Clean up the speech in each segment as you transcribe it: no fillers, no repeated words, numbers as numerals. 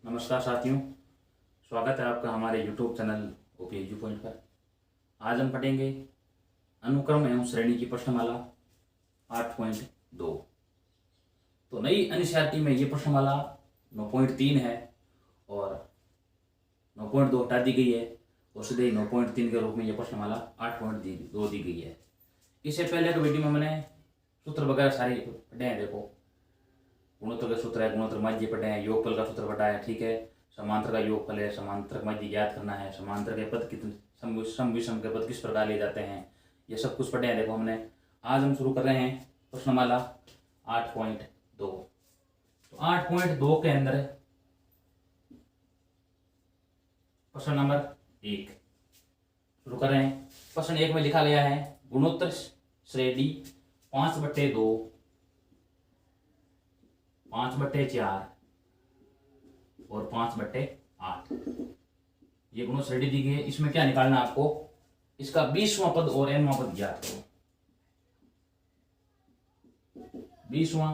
नमस्कार साथियों, स्वागत है आपका हमारे YouTube चैनल ओपीएचयू पॉइंट पर। आज हम पढ़ेंगे अनुक्रम एवं श्रेणी की प्रश्नमाला 8.2। तो नई एनसीईआरटी में ये प्रश्नमाला 9.3 है और 9.2 हटा दी गई है और सीधे 9.3 के रूप में ये प्रश्नमाला 8.2 दी गई है। इससे पहले के वीडियो में मैंने सूत्र वगैरह सारे पढ़े हैं। देखो, गुणोत्तर का सूत्र है, गुणोत्तर माध्य पढ़े हैं, योगफल का सूत्र पढ़ा है, ठीक है। समांतर का योगफल है, समांतर माध्य ज्ञात करना है, समांतर के पद कितने, सम विषम के पद किस प्रकार ले जाते हैं, ये सब कुछ पढ़े हैं। देखो हमने, आज हम शुरू कर रहे हैं प्रश्नमाला 8.2। तो 8.2 के अंदर प्रश्न नंबर 1 शुरू कर रहे हैं। प्रश्न 1 में लिखा गया है गुणोत्तर श्रेणी 5/2, 5/4 और 5/8 ये गुणोत्तर श्रेणी दी गई है। इसमें क्या निकालना है आपको, इसका 20वां पद और nवां पद ज्ञात करो। 20वां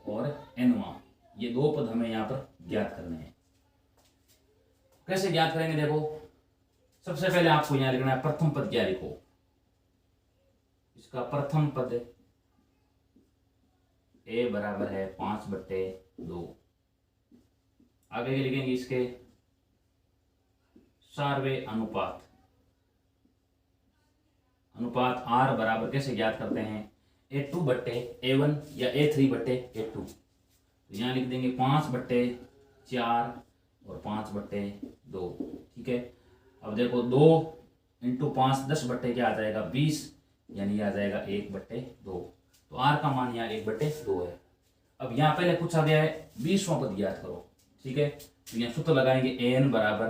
और nवां ये दो पद हमें यहां पर ज्ञात करने हैं। कैसे ज्ञात करेंगे, देखो सबसे पहले आपको यहां लिखना है प्रथम पद क्या लिखो। इसका प्रथम पद a बराबर है 5/2। आगे के लिखेंगे इसके सारवे अनुपात r बराबर कैसे ज्ञात करते हैं, a2/a1 या a3/a2। तो यहाँ लिख देंगे 5/4 और 5/2, ठीक है। अब देखो 2 × 5 10 क्या आ जाएगा 20, यानी आ जाएगा 1/2। तो r का मान यहाँ 1/2 है। अब यहाँ पहले पूछा गया है 20वां पद ज्ञात करो, ठीक है। तो यहाँ सूत्र लगाएंगे an बराबर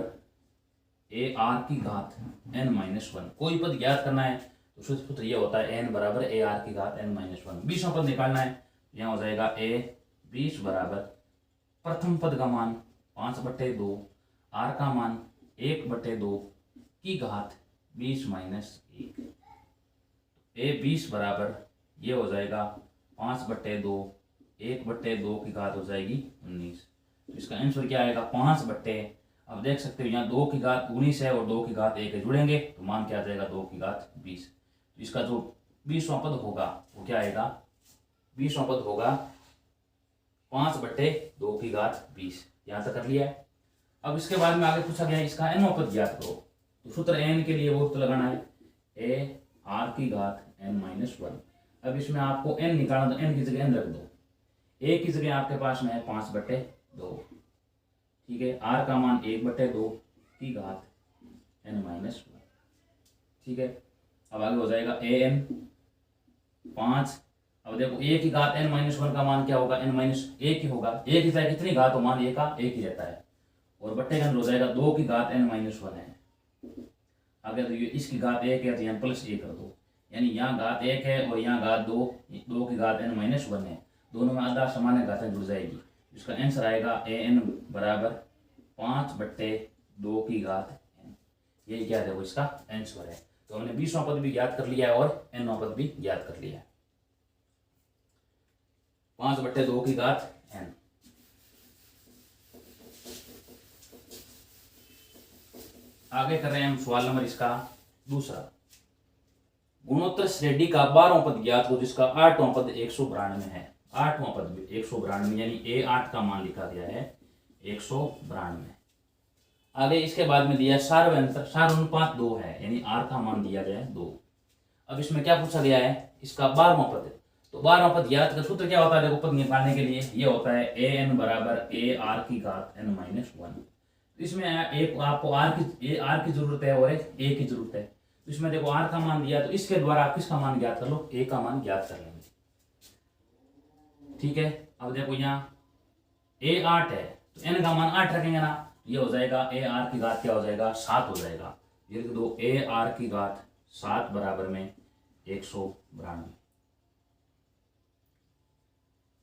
ar⁻n-1। कोई पद ज्ञात करना है तो सूत्र ये होता है n बराबर ar⁻n-1। 20वां पद निकालना है, यहाँ हो जाएगा a20 बराबर प्रथम पद का मान 5/2, r का मान 1/2 की घात 20 - 1। a20 बराबर ये हो जाएगा 5/2, 1/2 की घात हो जाएगी 19। तो इसका आंसर क्या आएगा 5/। अब देख सकते हो यहाँ 2 की घात 19 है और 2 की घात 1 है, जुड़ेंगे तो मान क्या आ जाएगा 2 की घात 20। तो इसका जो 20वां पद होगा वो क्या आएगा, 20वां पद होगा 5/2 की घात 20। यहाँ तक कर लिया है। अब इसके बाद में आगे पूछा गया है इसका nवां पद ज्ञात करो। तो सूत्र n के लिए वो तो लगाना है ar⁻n-1। अब इसमें आपको n निकालना, तो n की जगह n रख दो। a की जगह आपके पास में है 5/2, ठीक है। r का मान 1/2 की घात n-1, ठीक है। अब आगे हो जाएगा an 5। अब देखो a की घात n-1 का मान क्या होगा, n-1 ही होगा। a की जगह कितनी घात हो, मान a का 1 ही रहता है, और बट्टे के अंदर हो जाएगा 2 की घात n-1 है। आगे तो ये इसकी घात 1 है तो यहाँ +1 कर दो, यानी यहाँ घात 1 है और यहाँ घात 2 की घात n-1 है। दोनों में आधा सामान्य घातें जुड़ जाएगी। इसका आंसर आएगा an बराबर 5/2 की घात n। यही क्या है, वो इसका आंसर है। तो हमने 20वां पद भी ज्ञात कर लिया है और nवां पद भी ज्ञात कर लिया है। 5/2 की घात n। आगे कर रहे हैं हम सवाल नंबर इसका दूसरा। गुणोत्तर श्रेणी का 12वां पद ज्ञात हो, जिसका 8वां पद 192 है। 8वां पद 192, यानी a8 का मान लिखा गया है 192। आगे इसके बाद में दिया सारानुपात 2 है, यानी r का मान दिया गया है 2। अब इसमें क्या पूछा गया है, इसका 12वां पद। तो 12वां पद ज्ञात का सूत्र क्या होता है, देखो पद निकालने के लिए ये होता है an बराबर ar की घात n-1। इसमें एक आपको r की जरूरत है और एक a की जरूरत है। तो इसमें देखो r का मान दिया, तो इसके द्वारा आप किसका मान ज्ञात कर लो, a का मान ज्ञात कर लेंगे, ठीक है। अब देखो यहाँ a8 है तो n का मान 8 रखेंगे ना, ये हो जाएगा ar की घात क्या हो जाएगा 7 हो जाएगा। ये लिख दो ar की घात 7 बराबर में 192,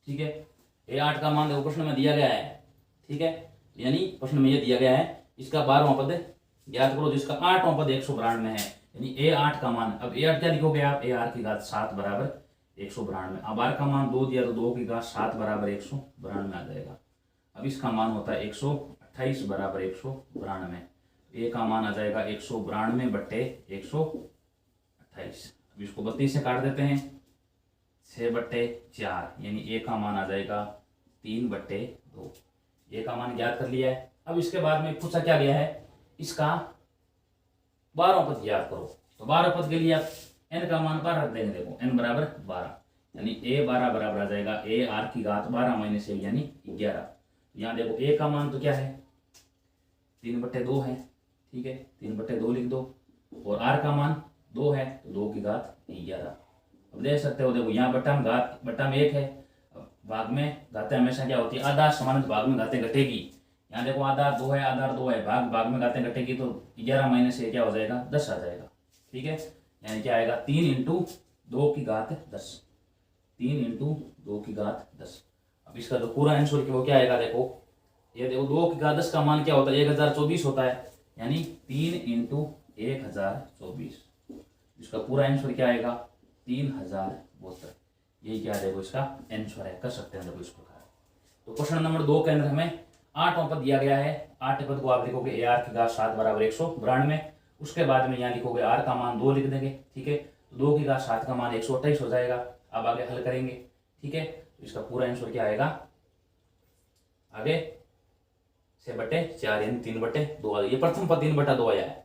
ठीक है। a8 का मान देखो प्रश्न में दिया गया है, ठीक है। यानी प्रश्न में ये दिया गया है इसका 12वां पद ज्ञात करो, जिसका 8वां पद 192 है, यानी a8 का मान। अब a8 क्या लिखोगे आप, ar की घात 7 बराबर 192। अब r का मान 2 दिया तो 2 की घात 7 बराबर 192 आ जाएगा। अब इसका मान होता है 128 बराबर 192। ए का मान आ जाएगा 192 बट्टे 128। अब इसको 32 से काट देते हैं, 6/4, यानी ए का मान आ जाएगा 3/2। ए का मान ज्ञात कर लिया है। अब इसके बाद में पूछा क्या गया है, इसका 12वां पद ज्ञात करो। तो 12 पद के लिए आप n का मान 12 रख देंगे। देखो n बराबर 12, यानी a 12 बराबर आ जाएगा a r की घात 12 माइनस 1 यानी 11। यहाँ देखो a का मान तो क्या है 3/2 है, ठीक है, 3/2 लिख दो, और r का मान 2 है तो 2 की घात 11। अब देख सकते हो, देखो यहाँ बट्टा में 1 है, भाग में घातें हमेशा क्या होती है, आधा समान भाग में घातें घटेगी। यहाँ देखो आधा 2 है, आधा 2 है, भाग में घातें घटेगी तो 11 माइनस 1 क्या हो जाएगा 10 आ जाएगा, ठीक है। यानी क्या आएगा 3 × 2 की घात 10, 3 × 2 की घात 10। अब इसका जो पूरा आंसर क्या वो क्या आएगा, देखो ये देखो 2 की घात 10 का मान क्या होता है 1024 होता है, यानी 3 × 1024। इसका पूरा आंसर क्या आएगा 3072। यही क्या देखो इसका आंसर है, कर सकते हैं देखो इस प्रकार। तो क्वेश्चन नंबर 2 के अंदर हमें 8वां पद दिया गया है। 8 पद को आप लिखोगे ए आर की घात 7 बराबर 192। उसके बाद में यहाँ लिखोगे आर का मान 2 लिख देंगे, ठीक है। तो 2 की घात 7 का मान 128 हो जाएगा। अब आगे हल करेंगे, ठीक है। तो इसका पूरा आंसर क्या आएगा, आगे 6/4 यानी 3/2। ये प्रथम पद 3/2 आया है,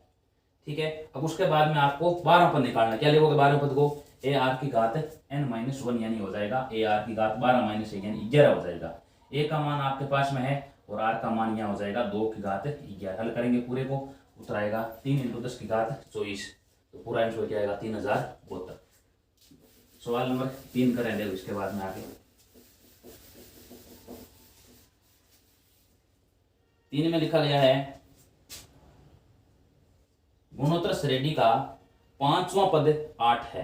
ठीक है। अब उसके बाद में आपको 12वां पद निकालना। क्या लिखोगे 12वें पद को ए आर की घात n-1 यानी हो जाएगा ए आर की घात 12 माइनस 1 यानी 11 हो जाएगा। ए का मान आपके पास में है और आर का मान यहाँ हो जाएगा 2 की घात 11। हल करेंगे पूरे को, उत्तर आएगा 3 × 10 की घात 24। तो पूरा आंसर क्या आएगा 3072। सवाल नंबर 3 करें देखो इसके बाद में आगे 3 में लिखा गया है गुणोत्तर श्रेणी का 5वां पद 8 है।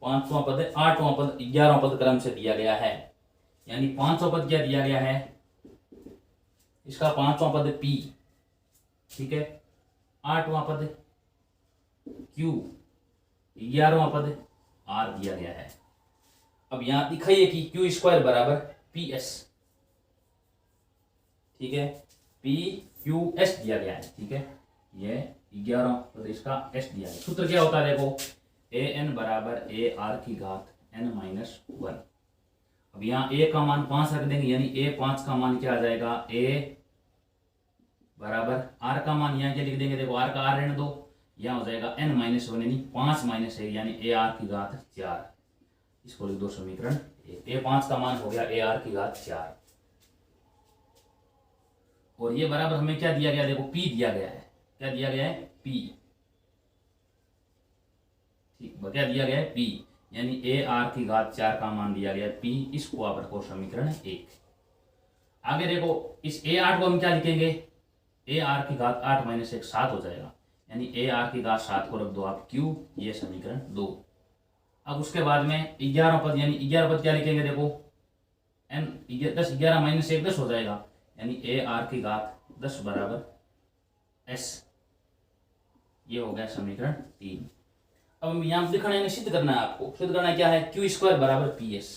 5वां पद 8वां पद 11वां पद क्रम से दिया गया है। यानी 5वां पद क्या दिया गया है, इसका 5वां पद P, ठीक है, 8वां पद Q, 11वां पद R दिया गया है। अब यहां दिखाइए कि Q² बराबर PS, ठीक है, PQS दिया गया है, ठीक है। ये 11वां पद इसका S दिया है। सूत्र क्या होता है देखो AN बराबर AR की घात n-1। अब यहाँ A का मान 5 रख देंगे, यानी A5 का मान क्या आ जाएगा A बराबर R का मान यहाँ क्या लिख देंगे, देखो R का R रहने दो, यहाँ हो जाएगा n-1 यानी 5 माइनस 1 यानी AR की घात 4। इसको लिख दो समीकरण A5 का मान हो गया AR की घात 4। और ये बराबर हमें क्या दिया गया, देखो P दिया गया है। क्या दिया गया है P, ठीक, क्या दिया गया है P, यानी AR की घात 4 का मान दिया गया है P। इसको आप रखो समीकरण 1। आगे देखो इस A8 को हम क्या लिखेंगे, AR की घात 8 माइनस 1 7 हो जाएगा, यानी AR की घात 7 को रख दो आप Q, ये समीकरण 2। अब उसके बाद में 11वां पद, यानी 11 पद क्या लिखेंगे, देखो n 10 11 माइनस 1 10 हो जाएगा, यानी AR की घात 10 बराबर S। ये हो गया समीकरण 3। अब यहां दिखाना है, सिद्ध करना है आपको। सिद्ध करना क्या है, Q² बराबर PS,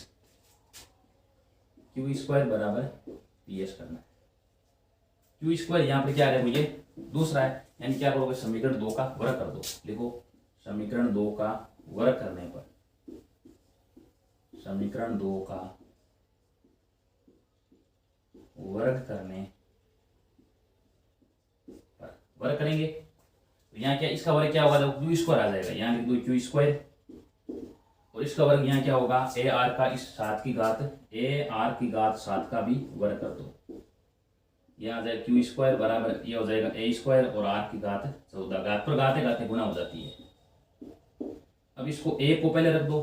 Q² बराबर PS करना है। Q² यहाँ पर क्या है, मुझे दूसरा है, यानी क्या करोगे समीकरण 2 का वर्ग कर दो। लिखो समीकरण 2 का वर्ग करने पर, समीकरण 2 का वर्ग करने पर वर्ग करेंगे तो यहाँ क्या, इसका वर्ग क्या होगा, देखो Q² आ जाएगा, यहाँ लिख दो Q², और इसका वर्ग यहाँ क्या होगा AR का इस 7 की घात AR की घात 7 का भी वर्ग कर दो। यहाँ आ जाएगा Q² बराबर ये हो जाएगा A² और R की घात 14। घात पर घाते घाते गुना हो जाती है। अब इसको A को पहले रख दो,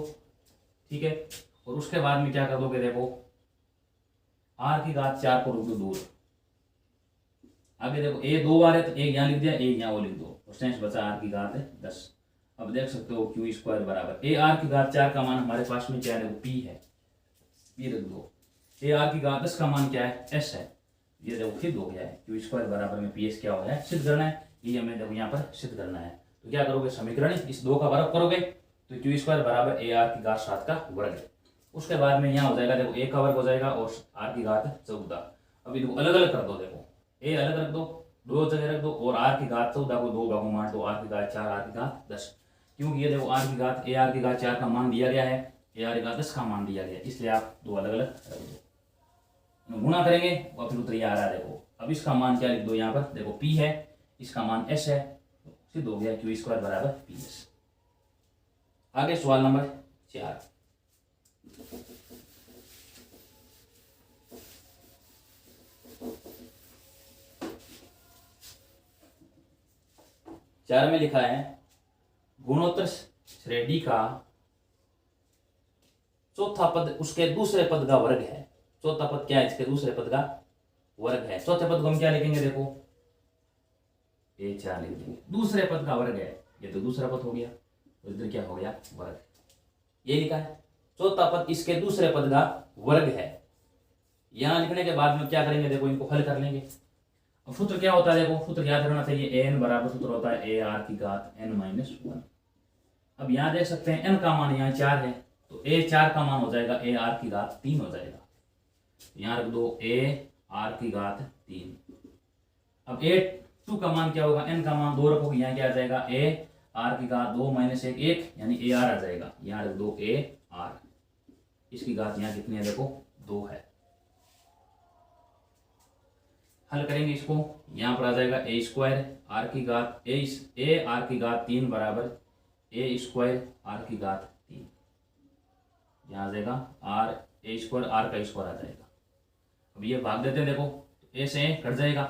ठीक है, और उसके बाद में क्या कर दोगे, देखो R की घात 4 को रख दो दूर। आगे देखो A 2 बार है तो एक यहाँ लिख दिया, एक यहाँ वो लिख दो, और शेष बचा R की घात 10। अब देख सकते हो Q² बराबर AR की घात 4 का मान हमारे पास में क्या है, P है, P रख दो। AR की घात 10 का मान क्या है, S है। ये देखो सिद्ध हो गया है, Q² बराबर में PS क्या हो गया है, सिद्ध करना है। ये हमें देखो यहाँ पर सिद्ध करना है। तो क्या करोगे समीकरण इस 2 का वर्ग करोगे तो Q² बराबर AR की घात 7 का वर्ग है। उसके बाद में यहाँ हो जाएगा, देखो A का वर्ग हो जाएगा और R की घात 14। अभी देखो अलग अलग कर दो, देखो ए अलग रख दो, दो जगह रख दो, और आर की घात 14 को 2 भागों में बांट दो, आर की घात 4, आर की घात 10। क्योंकि ये देखो आर की घात ए आर की घात 4 का मान दिया गया है, ए आर की घात 10 का मान दिया गया है, इसलिए आप दो अलग अलग रख दो। गुणा करेंगे और फिर उत्तर ये आ रहा है। देखो अब इसका मान क्या लिख दो यहाँ पर, देखो पी है, इसका मान एस है, तो सिद्ध हो गया क्यू स्क्वायर बराबर पी एस। आगे सवाल नंबर 4। चार में लिखा है गुणोत्तर श्रेणी का चौथा पद उसके दूसरे पद का वर्ग है। चौथा पद क्या है, इसके दूसरे पद का वर्ग है। चौथे पद को हम क्या लिखेंगे, देखो ए 4 लिख देंगे, दूसरे पद का वर्ग है, ये तो दूसरा पद हो गया, तो इधर क्या हो गया वर्ग, ये लिखा है चौथा पद इसके दूसरे पद का वर्ग है। यहां लिखने के बाद में क्या करेंगे, देखो इनको हल कर लेंगे। अब सूत्र क्या होता है, देखो सूत्र याद रखना चाहिए, ए एन बराबर सूत्र होता है ए आर की घात एन माइनस 1। अब यहाँ देख सकते हैं एन का मान यहाँ 4 है, तो ए 4 का मान हो जाएगा ए आर की घात 3 हो जाएगा। यहाँ रख दो ए आर की घात 3। अब ए 2 का मान क्या होगा, एन का मान 2 रखोगे, यहाँ क्या आ जाएगा ए आर की घात 2 माइनस 1 1, यानी ए आर आ जाएगा। यहाँ रख दो ए आर, इसकी घात यहाँ कितनी है, देखो 2 है। हल करेंगे इसको, यहाँ पर आ जाएगा ए स्क्वायर आर की घात ए आर की घात 3 बराबर ए स्क्वायर आर की घात 3। यहाँ आ जाएगा आर ए स्क्वायर आर का स्क्वायर आ जाएगा। अब ये भाग देते हैं, देखो ए से कट जाएगा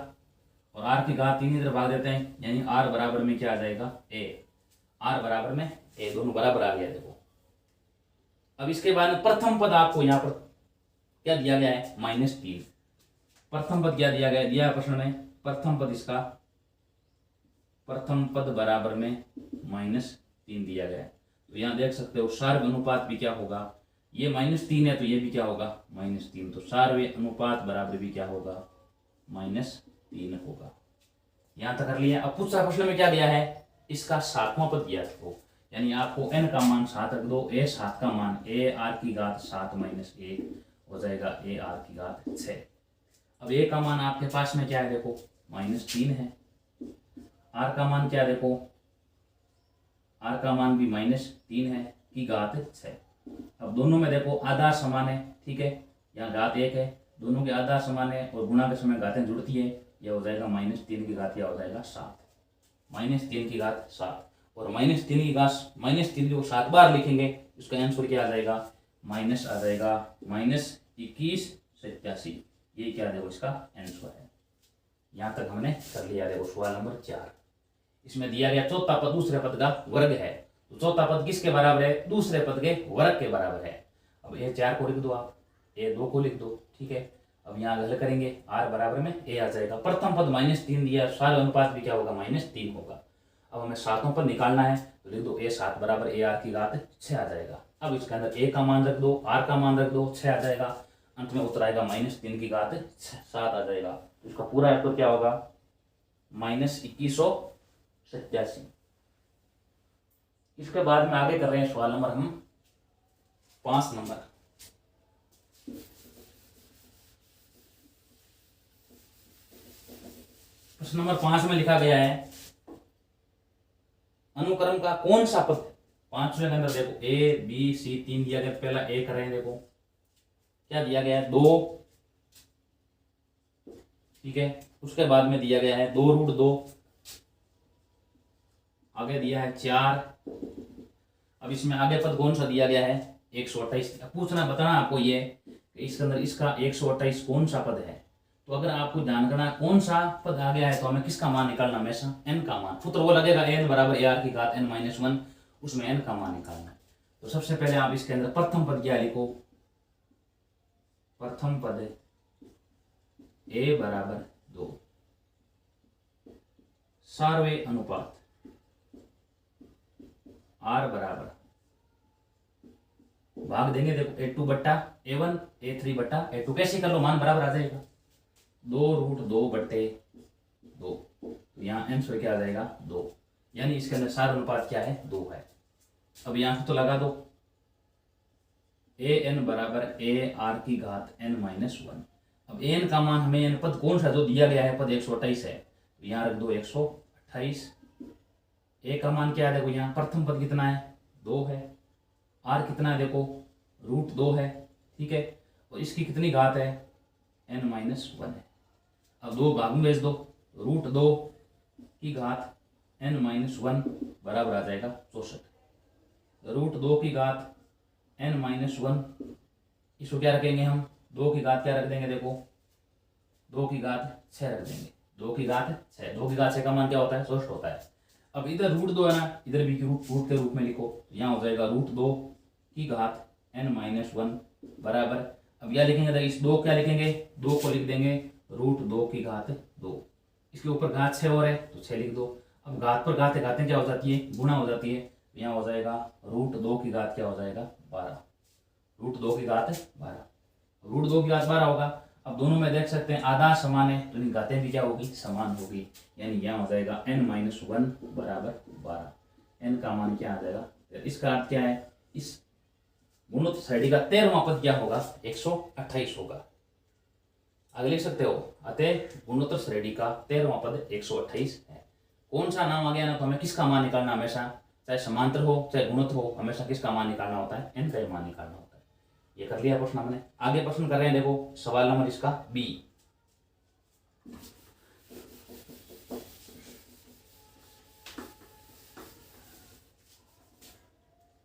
और आर की घात 3 इधर भाग देते हैं, यानी आर बराबर में क्या आ जाएगा ए, आर बराबर में ए, दोनों बराबर आ गया। देखो अब इसके बाद प्रथम पद आपको यहाँ पर क्या दिया गया है, -3। प्रथम पद क्या दिया गया, दिया प्रश्न में प्रथम पद, इसका प्रथम पद बराबर में -3 दिया गया है। तो यहाँ देख सकते हो सार्व अनुपात भी क्या होगा, ये -3 है तो ये भी क्या होगा -3, तो सार्व अनुपात बराबर भी क्या होगा -3 होगा। यहाँ तक कर लिया। अब दूसरा प्रश्न में क्या दिया है, इसका 7वां पद दिया है, यानी आपको n का मान 7 रख दो, ए 7 का मान ए आर की घात 7 माइनस 1 हो जाएगा ए आर की घात 6। अब ए का मान आपके पास में क्या है, देखो -3 है, आर का मान क्या है, देखो आर का मान भी -3 है की घात 6। अब दोनों में देखो आधा समान है, ठीक है, यहाँ घात 1 है, दोनों के आधा समान है और गुणा के समय घातें जुड़ती है, यह हो जाएगा -3 की घात, यह हो जाएगा 7, -3 की घात 7। और -3 की घात -3 को 7 बार लिखेंगे, उसका आंसर क्या आ जाएगा, माइनस आ जाएगा -2187। ये क्या देखो इसका आंसर है। यहाँ तक हमने कर लिया। देखो सवाल नंबर 4, इसमें दिया गया चौथा पद दूसरे पद का वर्ग है, तो चौथा पद किसके बराबर है, दूसरे पद के वर्ग के बराबर है। अब ये 4 को लिख दो, आप ये 2 को लिख दो, ठीक है। अब यहाँ हल करेंगे, आर बराबर में ए आ जाएगा, प्रथम पद -3 दिया, सार्व अनुपात भी क्या होगा -3 होगा। अब हमें 7वां पद निकालना है, तो लिख दो ए 7 बराबर ए आर की घात 6 आ जाएगा। अब इसके अंदर ए का मान रख दो, आर का मान रख दो, 6 आ जाएगा, अंत में उत्तर आएगा -3 की घात 7 आ जाएगा। तो इसका पूरा उत्तर क्या होगा, -2187। इसके बाद में आगे कर रहे हैं सवाल नंबर हम 5 नंबर। प्रश्न नंबर 5 में लिखा गया है अनुक्रम का कौन सा पद, 5वें के अंदर देखो ए बी सी 3 दिया गया, पहला ए कर रहे हैं, देखो क्या दिया गया है 2, ठीक है, उसके बाद में दिया गया है 2√2, आगे दिया है 4। अब इसमें आगे पद कौन सा दिया गया है 128। पूछना बताना आपको ये इसके अंदर इसका 128 कौन सा पद है। तो अगर आपको ध्यान करना कौन सा पद आ गया है, तो हमें किसका मान निकालना, हमेशा n का मान। सूत्र वो लगेगा n बराबर ए आर की घात n-1, उसमें n का मान निकालना है। तो सबसे पहले आप इसके अंदर प्रथम पद क्या लिखो, प्रथम पद a बराबर 2, सार्वे अनुपात r बराबर भाग देंगे, देखो a2 बट्टा a1 a3 बट्टा a2, कैसे कर लो मान बराबर आ जाएगा 2√2/2। तो यहाँ आंसर क्या आ जाएगा 2, यानी इसके अंदर सार अनुपात क्या है 2 है। अब यहाँ तो लगा दो a n बराबर a r की घात n-1। अब एन का मान हमें एन पद कौन सा जो दिया गया है पद 128 है, तो यहाँ रख दो 128। ए का मान क्या है देखो, यहाँ प्रथम पद कितना है 2 है, आर कितना है देखो √2 है, ठीक है, और इसकी कितनी घात है n-1 है। अब 2 भाग में भेज दो, √2 की घात n-1 बराबर आ जाएगा 64। √2 की घात n-1, इसको क्या रखेंगे हम, 2 की घात क्या रख देंगे देखो, 2 की घात 6 रख देंगे, 2 की घात 6, 2 की घात 6 का मान क्या होता है 64 होता है। अब इधर √2 है ना, इधर भी रूट के रूप में लिखो, यहाँ हो जाएगा √2 की घात n-1 बराबर, अब यह लिखेंगे तो इस 2 क्या लिखेंगे, 2 को लिख देंगे √2 की घात 2, इसके ऊपर घात 6 और है तो 6 लिख दो। अब घात पर घातें क्या हो जाती है, गुणा हो जाती है, यहाँ हो जाएगा √2 की घात क्या हो जाएगा 12, √2 की घात 12, √2 की घात 12 होगा। अब दोनों में देख सकते हैं आधा समान है तो इनकी घातें भी क्या होगी समान होगी, यानी यहाँ हो जाएगा n-1 बराबर 12, n का मान क्या आ जाएगा, इसका अर्थ क्या है, इस गुणोत्तर श्रेणी का 13वां पद क्या होगा 128 होगा। आगे लिख सकते हो, अतः गुणोत्तर श्रेणी का 13वां पद 128 है। कौन सा नाम आ गया ना, तो हमें किसका मान निकालना, हमेशा चाहे समांतर हो चाहे गुणोत्तर हो, हमेशा किसका मान निकालना होता है, n का मान निकालना होता है। ये कर लिया प्रश्न हमने। आगे प्रश्न कर रहे हैं, देखो सवाल नंबर इसका बी।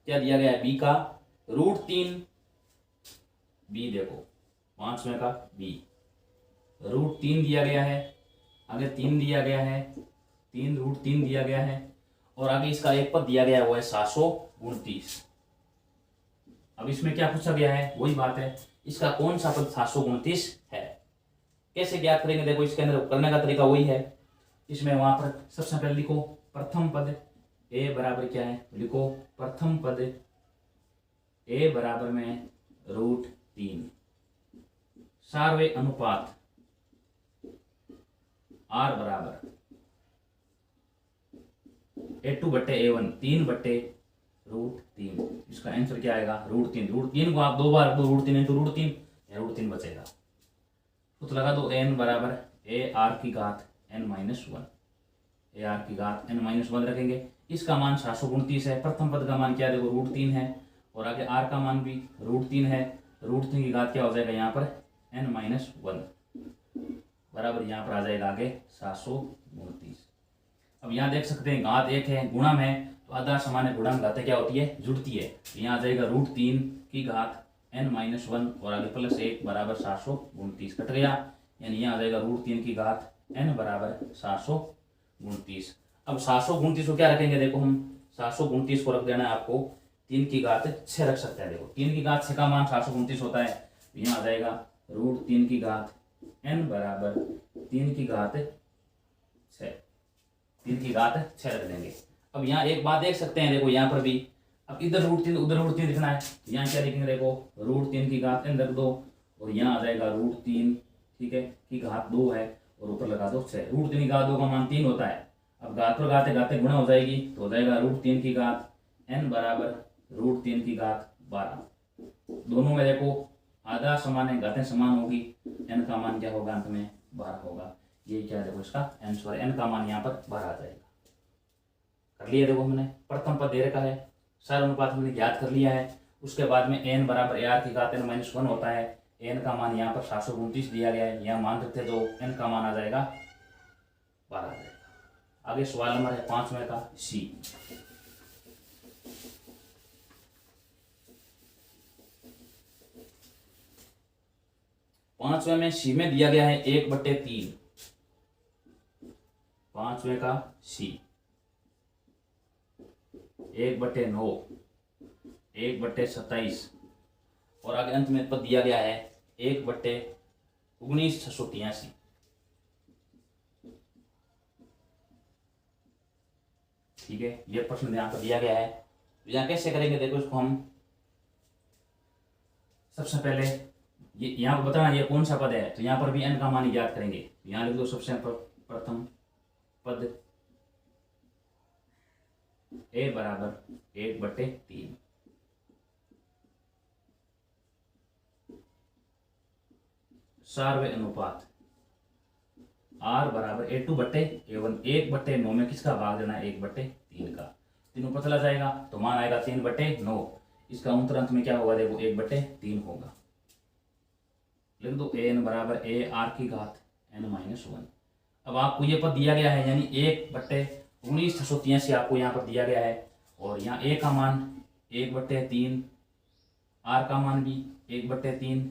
क्या दिया गया है बी का, √3, बी देखो 5वें का बी, √3 दिया गया है, आगे 3 दिया गया है, 3 दिया गया है, और आगे इसका एक पद दिया गया है वो है 729। अब इसमें क्या पूछा गया है, वही बात है, इसका कौन सा पद 729 है, कैसे ज्ञात करेंगे, देखो इसके अंदर करने का तरीका वही है। इसमें वहां पर सबसे पहले लिखो प्रथम पद ए बराबर क्या है, लिखो प्रथम पद ए बराबर में √3, सार्वे अनुपात आर बराबर A2/A1, 3/√3, इसका आंसर क्या आएगा √3 को आप 2 बार दो, √3 बचेगा, तो लगा दो n बराबर AR की घात n-1, AR की घात n-1 रखेंगे, इसका मान 729 है, प्रथम पद का मान क्या देखो √3 है, और आगे r का मान भी √3 है, √3 की घात क्या हो जाएगा यहाँ पर n-1 बराबर, यहाँ पर आ जाएगा आगे 729। अब यहाँ देख सकते हैं घात 1 है, गुणम है, तो आधा समान है, गुणम घातें क्या होती है जुड़ती है, तो यहाँ आ जाएगा √3 की घात n-1 और आगे +1 बराबर 729 कट गया, यानी यहाँ आ जाएगा √3 की घात n बराबर 729। अब 729 को क्या रखेंगे, देखो हम 729 को रख देना है आपको 3 की घात 6 रख सकते हैं, देखो 3 की घात 6 का मान 729 होता है, तो यहाँ आ जाएगा √3 की घात n बराबर 3 की घात 6, 3 की घात 6 रख देंगे। अब यहाँ एक बात देख सकते हैं, देखो यहाँ पर भी, अब इधर √3 उधर √3 लिखना है, यहाँ क्या लिखेंगे, देखो √3 की घात n रख दो, और यहाँ आ जाएगा √3 ठीक है की घात 2 है, और ऊपर लगा दो 6, √3 की घात 2 का मान 3 होता है, अब घात पर घाते गुणा हो जाएगी, तो हो जाएगा √3 की घात n बराबर √3 की घात 12। दोनों में देखो आधा समान है, घातें समान होगी, n का मान क्या होगा अंत में 12 होगा, ये क्या देखो इसका आंसर, n का मान यहाँ पर 12 आ जाएगा। कर लिया, देखो हमने प्रथम पद दे रखा है, सार अनुपात हमने ज्ञात कर लिया है, उसके बाद में n बराबर AR की घात n-1 होता है, n का मान यहाँ पर 729 दिया गया है, यहाँ मान रखते तो n का मान आ जाएगा 12 आ जाएगा। आगे सवाल नंबर है 5वें का सी। पांचवें में सी में दिया गया है 1/3, 5वें का सी 1/9, 1/27, और आगे अंत में पद दिया गया है 1/19,683। ठीक है, ये प्रश्न यहाँ पर दिया गया है, यहाँ कैसे करेंगे, देखो इसको हम सबसे पहले ये यहाँ पर बताना ये कौन सा पद है, तो यहाँ पर भी n का मान ज्ञात करेंगे, यहाँ लिख दो सबसे प्रथम पद a बराबर 1/3, सारवे अनुपात R बराबर A2 बट्टे A1, 1/9 में किसका भाग देना है, 1/3 का। 3 ऊपर चला जाएगा तो मान आएगा 3/9। इसका उत्तर अंत में क्या होगा, देखो 1/3 होगा। लिख दो an बराबर AR की घात n-1। अब आपको ये पद दिया गया है, यानी 1/19,683 आपको यहाँ पर दिया गया है, और यहाँ a का मान 1/3, r का मान भी 1/3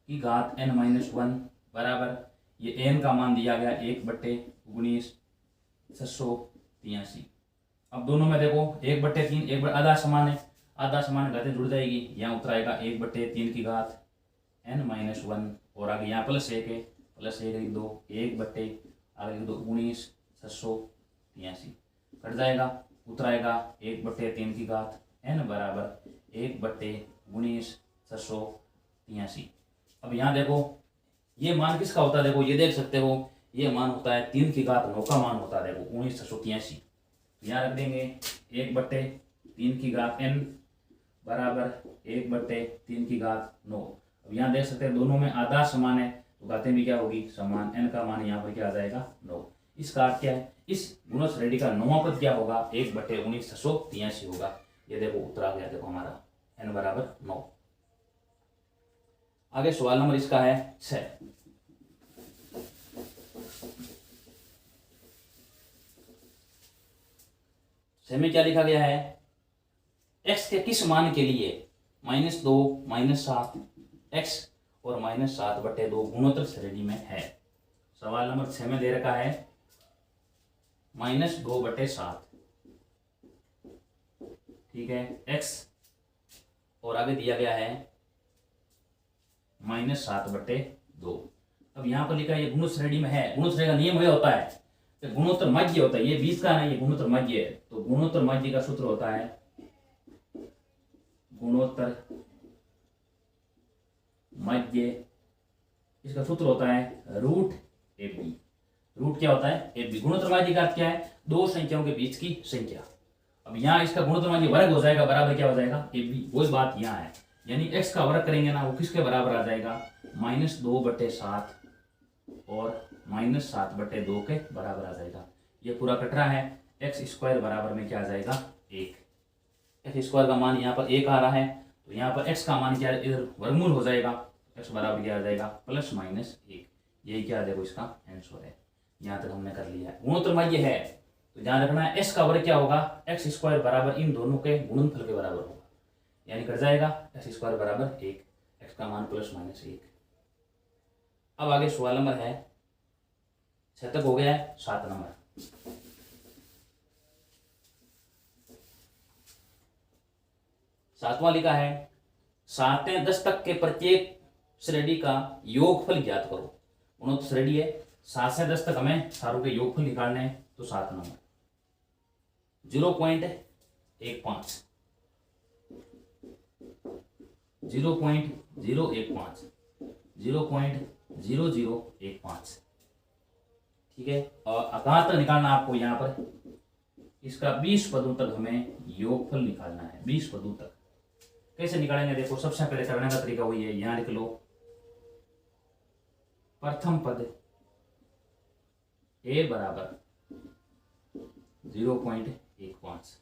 की घात n-1 बराबर ये n का मान दिया गया 1/19,683। अब दोनों में देखो 1/3 आधा समान है, आधा समान घातें जुड़ जाएगी, यहाँ उत्तर आएगा 1/3 की घात n-1, और आगे यहाँ +1 है, +1 लिख दो, 1/, आगे लिख दो 19,683, कट जाएगा, उत्तर आएगा 1/3 की घात n बराबर 1/19,683। अब यहाँ देखो ये मान किसका होता है, देखो ये देख सकते हो, ये मान होता है 3 की घात 9 का मान होता है, देखो 19,683। यहाँ रख देंगे 1/3 की घात n बराबर 1/3 की घात 9। अब यहाँ देख सकते हैं दोनों में आधा समान है, तो घातें भी क्या होगी, समान। n का मान यहाँ पर क्या आ जाएगा, 9। इसका अर्थ क्या है, इस गुणज श्रेणी का 9वां पद क्या होगा, 1/19,683 होगा। ये देखो उत्तर आ गया, देखो हमारा n बराबर 9। आगे सवाल नंबर इसका है 6। में क्या लिखा गया है, x के किस मान के लिए -2, -7 x और -7/2 गुणोत्तर श्रेणी में है। सवाल नंबर 6 में दे रखा है -2/7, ठीक है, x, और आगे दिया गया है -7/2। अब यहाँ पर लिखा है ये गुणोत्तर श्रेणी में है। गुणोत्तर श्रेणी का नियम यह होता है कि गुणोत्तर मध्य होता है, ये बीच का नहीं, ये गुणोत्तर मध्य है, तो गुणोत्तर मध्य का सूत्र होता है गुणोत्तर मध्य, इसका सूत्र होता है √AB। रूट क्या होता है, AB। गुणोत्तर मध्य का अर्थ क्या है, दो संख्याओं के बीच की संख्या। अब यहाँ इसका गुणोत्तर मध्य वर्ग हो जाएगा, बराबर क्या हो जाएगा, AB। वही बात यहाँ है, यानी x का वर्ग करेंगे ना, वो किसके बराबर आ जाएगा, -2/7 और -7/2 के बराबर आ जाएगा। ये पूरा कट रहा है, x² बराबर में क्या आ जाएगा, 1। x² का मान यहाँ पर 1 आ रहा है, तो यहाँ पर x का मान क्या है, इधर वर्गमूल हो जाएगा, x बराबर क्या आ जाएगा, +-1। यही क्या देखो इसका आंसर है। यहाँ तक हमने कर लिया है। गुणोत्तर मध्य है तो ध्यान रखना है, x का वर्ग क्या होगा, x² बराबर इन दोनों के गुणनफल के बराबर होगा, यानी कट जाएगा x² बराबर 1, x का मान +-1। अब आगे सवाल नंबर है 6 तक हो गया है, 7 नंबर। सातवां लिखा है 7 से 10 तक के प्रत्येक श्रेणी का योगफल ज्ञात करो। गुणोत्तर श्रेणी है, 7 से 10 तक हमें सारों के योगफल निकालने हैं, तो 7 नंबर 0.15, 0.015, 0.0015, ठीक है। और कहाँ तक निकालना आपको, यहाँ पर इसका 20 पदों तक हमें योगफल निकालना है, 20 पदों तक। कैसे निकालेंगे, देखो सबसे पहले करने का तरीका वही है, यहाँ लिख लो प्रथम पद a बराबर 0.15,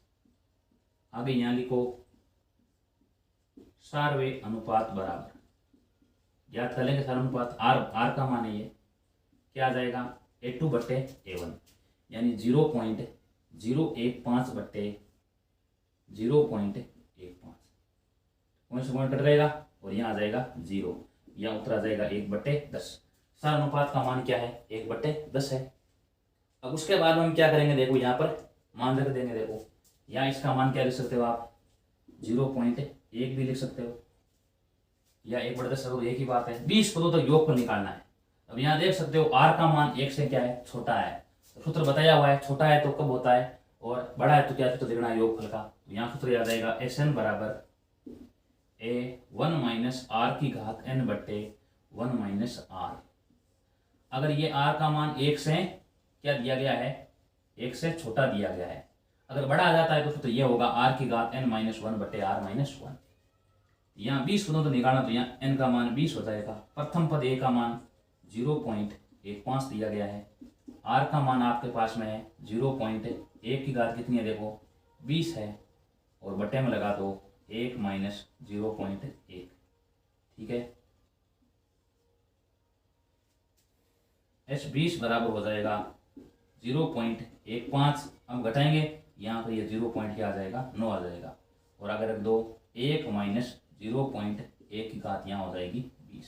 आगे यहाँ लिखो सारवे अनुपात बराबर, याद कर लेंगे सार अनुपात, r का मान है ये क्या आ जाएगा, A2/A1, यानी 0.015/0.15, कौन सा पॉइंट कट जाएगा, और यहाँ आ जाएगा 0, यहाँ उत्तर आ जाएगा 1/10। सार अनुपात का मान क्या है, 1/10 है। अब उसके बाद हम क्या करेंगे, देखो यहाँ पर मान रख देंगे, देखो यहाँ इसका मान क्या लिख सकते हो आप, 0.1 भी लिख सकते हो, या 1/10 तो एक ही बात है। 20 पदों तक योग पर निकालना है। अब यहाँ देख सकते हो r का मान 1 से क्या है, छोटा है, तो सूत्र बताया हुआ है, छोटा है तो कब होता है और बड़ा है तो क्या सूत्र देखना है, योगफल का। तो यहाँ सूत्र याद आएगा SN बराबर A1 - r की घात n/1 - r। अगर ये r का मान 1 से क्या दिया गया है, 1 से छोटा दिया गया है, अगर बड़ा आ जाता है तो सूत्र ये होगा r की घात n-1/r - 1। यहाँ 20 पदों तो निकालना, तो यहाँ n का मान 20 हो जाएगा। प्रथम पद a का मान 0.15 दिया गया है। r का मान आपके पास में है 0.1 की घात कितनी है, देखो 20 है, और बटे में लगा दो 1 माइनस 0.1। ठीक है, S20 बराबर हो जाएगा 0.15। हम घटाएंगे, यहाँ पर ये 0 पॉइंट क्या आ जाएगा, 9 आ जाएगा, और अगर रख दो 1 माइनस 0.1 की घात यहाँ हो जाएगी 20।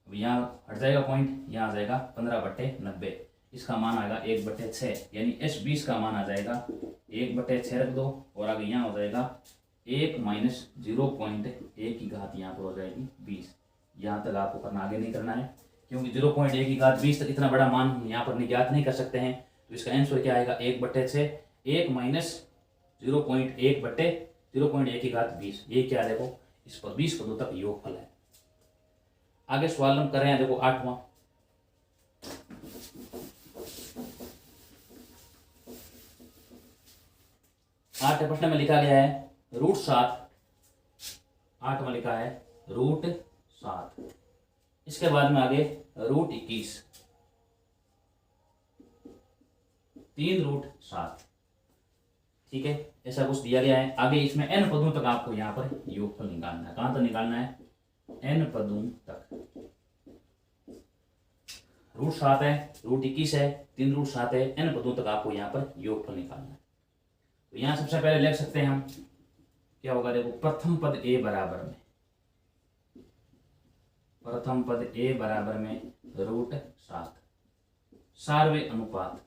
अब यहाँ हट जाएगा पॉइंट, यहाँ आ जाएगा 15/90। इसका मान आएगा 1/6, यानी S20 का मान आ जाएगा 1/6 रख दो, और आगे यहाँ हो जाएगा 1 माइनस 0.1 की घात यहाँ पर हो जाएगी 20। यहाँ तक आपको करना, आगे नहीं करना है, क्योंकि 0.1 की घात 20 तक इतना बड़ा मान हम यहाँ पर ज्ञात नहीं कर सकते हैं। तो इसका आंसर क्या आएगा, 1/6, 1 माइनस 0.1 की घात 20। ये क्या देखो, इस पर 20 पदों तक योगफल है। आगे सवाल हम कर रहे हैं, देखो 8वां। आठ प्रश्न में लिखा गया है √7। 8वां लिखा है √7। इसके बाद में आगे √21, 3√7। ठीक है, ऐसा कुछ दिया गया है। आगे इसमें n पदों तक आपको यहाँ पर योगफल निकालना है। कहां तक निकालना है, n पदों तक। √7 है, √21 है, 3√7 है, n पदों तक आपको यहाँ पर योगफल निकालना है। तो यहाँ सबसे पहले लिख सकते हैं हम, क्या होगा, देखो प्रथम पद a बराबर में, प्रथम पद a बराबर में √7, सार्वे अनुपात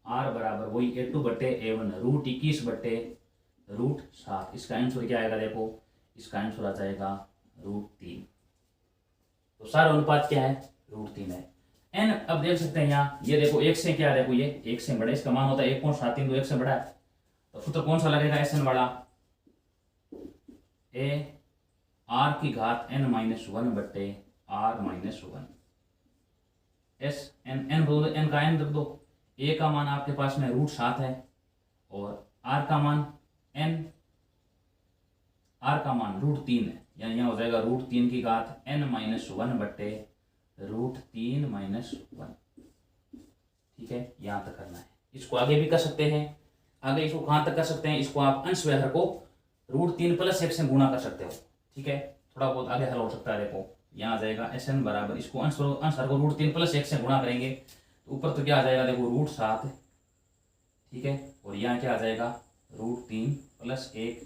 r बराबर वही A2/A1, √21/√7। इसका आंसर क्या आएगा, देखो इसका आंसर आ जाएगा √3। तो सार्व अनुपात क्या है, √3 है। n अब देख सकते हैं यहाँ, ये देखो 1 से क्या, देखो ये 1 से बड़ा, इसका मान होता है 1.732, 1 से बड़ा है। तो सूत्र कौन सा लगेगा, SN वाला, a r की घात n-1/r-1। SN n का n रख दो, a का मान आपके पास में √7 है, और r का मान √3 है, यानी यहाँ हो जाएगा √3 की घात n-1/√3-1। ठीक है, यहाँ तक करना है। इसको आगे भी कर सकते हैं। आगे इसको कहाँ तक कर सकते हैं, इसको आप अंश व्यवहार को √3 + 1 से गुणा कर सकते हो। ठीक है, थोड़ा बहुत आगे हल हो सकता है। देखो यहाँ आ जाएगा SN बराबर, इसको अंश हर को √3 + 1 से गुणा करेंगे, तो ऊपर तो क्या आ जाएगा, देखो √7। ठीक है, और यहाँ क्या आ जाएगा, √3 + 1,